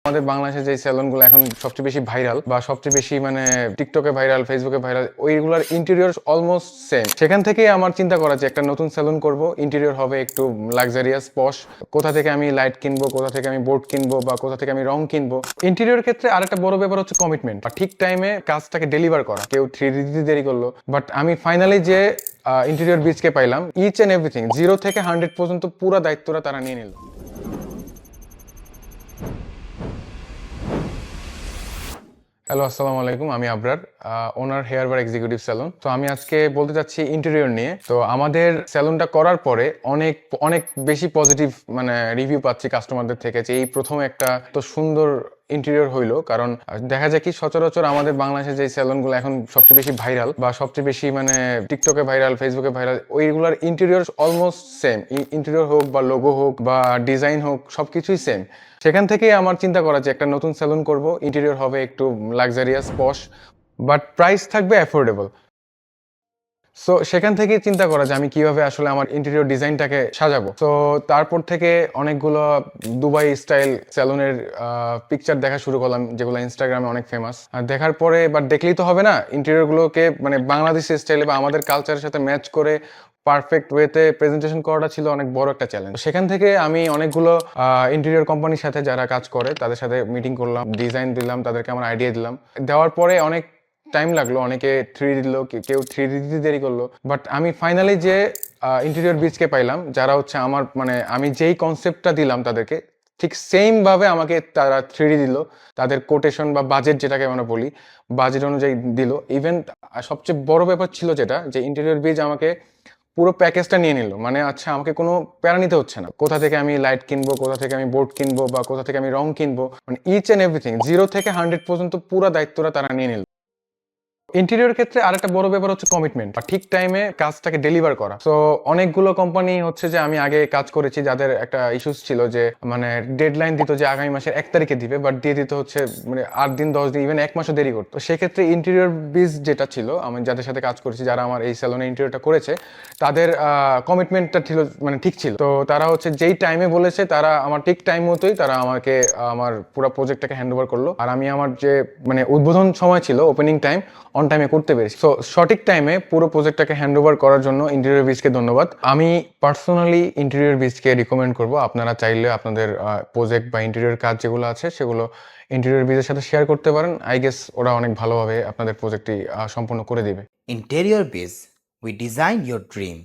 আমাদের বাংলাদেশে যে সেলুনগুলো এখন সবচেয়ে বেশি ভাইরাল বা সবচেয়ে বেশি মানে টিকটকে ভাইরাল, ফেসবুকে ভাইরাল, ওইগুলোর ইন্টেরিয়র অলমোস্ট সেম। সেখান থেকেই আমার চিন্তা করা যে একটা নতুন সেলুন করব, ইন্টেরিয়র হবে একটু লাক্সারিয়াস পশ। কোথা থেকে আমি লাইট কিনবো, কোথা থেকে আমি বোর্ড কিনবো, বা কোথা থেকে আমি রং কিনবো। ইন্টেরিয়র ক্ষেত্রে আরেকটা বড় ব্যাপার হচ্ছে কমিটমেন্ট, বা ঠিক টাইমে কাজটাকে ডেলিভার করা। কেউ 3D দিতে দেরি করলো, বাট আমি ফাইনালি যে ইন্টেরিয়র বিচকে পাইলাম, ইচ এন্ড এভরিথিং 0 থেকে 100 পর্যন্ত পুরো দায়িত্বটা তারা নিয়ে নিল। হ্যালো, আসসালামু আলাইকুম। আমি আবরার, ওনার হেয়ার বার এক্সিকিউটিভ স্যালুন। তো আমি আজকে বলতে চাচ্ছি ইন্টেরিয়র নিয়ে। তো আমাদের স্যালুনটা করার পরে অনেক অনেক বেশি পজিটিভ মানে রিভিউ পাচ্ছি কাস্টমারদের থেকে, যে এই প্রথম একটা তো সুন্দর ইন্টেরিয়র হইলো। কারণ দেখা যায় কি, সচরাচর আমাদের বাংলাদেশে যে স্যালুনগুলো এখন সবচেয়ে বেশি ভাইরাল বা সবচেয়ে বেশি মানে টিকটকে ভাইরাল, ফেসবুকে ভাইরাল, ওইগুলোর ইন্টেরিয়র অলমোস্ট সেম। ইন্টেরিয়র হোক বা লোগো হোক বা ডিজাইন হোক, সবকিছুই সেম। সেখান থেকেই আমার চিন্তা করা যে একটা নতুন সেলুন করব, ইন্টেরিয়র হবে একটু লাক্সারিয়াস পশ, বাট প্রাইস থাকবে অ্যাফোর্ডেবল। সো সেখান থেকেই চিন্তা করা যে আমি কিভাবে আসলে আমার ইন্টেরিয়র ডিজাইনটাকে সাজাবো। তো তারপর থেকে অনেকগুলো দুবাই স্টাইল সেলুনের পিকচার দেখা শুরু করলাম, যেগুলো ইনস্টাগ্রামে অনেক ফেমাস। দেখার পরে বাট দেখলেই তো হবে না, ইন্টেরিয়রগুলোকে মানে বাংলাদেশি স্টাইলে বা আমাদের কালচারের সাথে ম্যাচ করে পারফেক্ট ওয়েতে প্রেজেন্টেশন করাটা ছিল অনেক বড় একটা চ্যালেঞ্জ। সেখান থেকে আমি অনেকগুলো ইন্টেরিয়র কোম্পানির সাথে যারা কাজ করে তাদের সাথে মিটিং করলাম, ডিজাইন দিলাম, তাদেরকে আমার আইডিয়া দিলাম। দেওয়ার পরে অনেক টাইম লাগলো, অনেকে 3D দিল, কেউ 3D দিতে দেরি করলো, বাট আমি ফাইনালি যে ইন্টেরিয়র বিচকে পাইলাম, যারা হচ্ছে আমার মানে আমি যেই কনসেপ্টটা দিলাম তাদেরকে, ঠিক সেম ভাবে আমাকে তারা 3D দিল। তাদের কোটেশন বা বাজেট, যেটাকে আমরা বলি, বাজেট অনুযায়ী দিল। ইভেন সবচেয়ে বড় ব্যাপার ছিল যেটা, যে ইন্টেরিয়র বিচ আমাকে পুরো প্যাকেজটা নিয়ে নিল। মানে আচ্ছা, আমাকে কোনো প্যারা নিতে হচ্ছে না, কোথা থেকে আমি লাইট কিনবো, কোথা থেকে আমি বোর্ড কিনবো, বা কোথা থেকে আমি রং কিনবো, মানে ইচ এন্ড এভরিথিং 0 থেকে 100 পর্যন্ত পুরো দায়িত্বটা তারা নিয়ে নিল। ইন্টেরিয়র ক্ষেত্রে আরেকটা বড় ব্যাপার হচ্ছে কমিটমেন্ট, বা ঠিক টাইমে কাজটাকে ডেলিভার করা। তো অনেকগুলো কোম্পানি হচ্ছে যে আমি আগে কাজ করেছি, যাদের একটা ইস্যুস ছিল যে মানে ডেডলাইন দিত যে আগামী মাসের 1 তারিখে দিবে, বাট দিয়ে দিত হচ্ছে মানে 8 দিন, 10 দিন, ইভেন 1 মাসও দেরি করতো। সেক্ষেত্রে ইন্টেরিয়র বিজ যেটা ছিল, আমি যাদের সাথে কাজ করেছি, যারা আমার এই স্যালনে ইন্টেরিয়রটা করেছে, তাদের কমিটমেন্টটা ছিল মানে ঠিক ছিল। তো তারা হচ্ছে যেই টাইমে বলেছে, তারা আমার ঠিক টাইম মতোই তারা আমাকে আমার পুরো প্রজেক্টটাকে হ্যান্ড ওভার করলো। আর আমি আমার যে মানে উদ্বোধন সময় ছিল, ওপেনিং টাইম, অন টাইমে করতে পেরেছি। সো সঠিক টাইমে পুরো প্রজেক্টটাকে হ্যান্ড ওভার করার জন্য ইন্টেরিয়র বিজকে ধন্যবাদ। আমি পার্সোনালি ইন্টেরিয়র বিজকে রিকমেন্ড করব। আপনারা চাইলে আপনাদের প্রজেক্ট বা ইন্টেরিয়র কাজ যেগুলো আছে, সেগুলো ইন্টেরিয়র বিজের সাথে শেয়ার করতে পারেন। আই গেস ওরা অনেক ভালোভাবে আপনাদের প্রজেক্টটি সম্পূর্ণ করে দেবে। Interior Biz, we design your dream.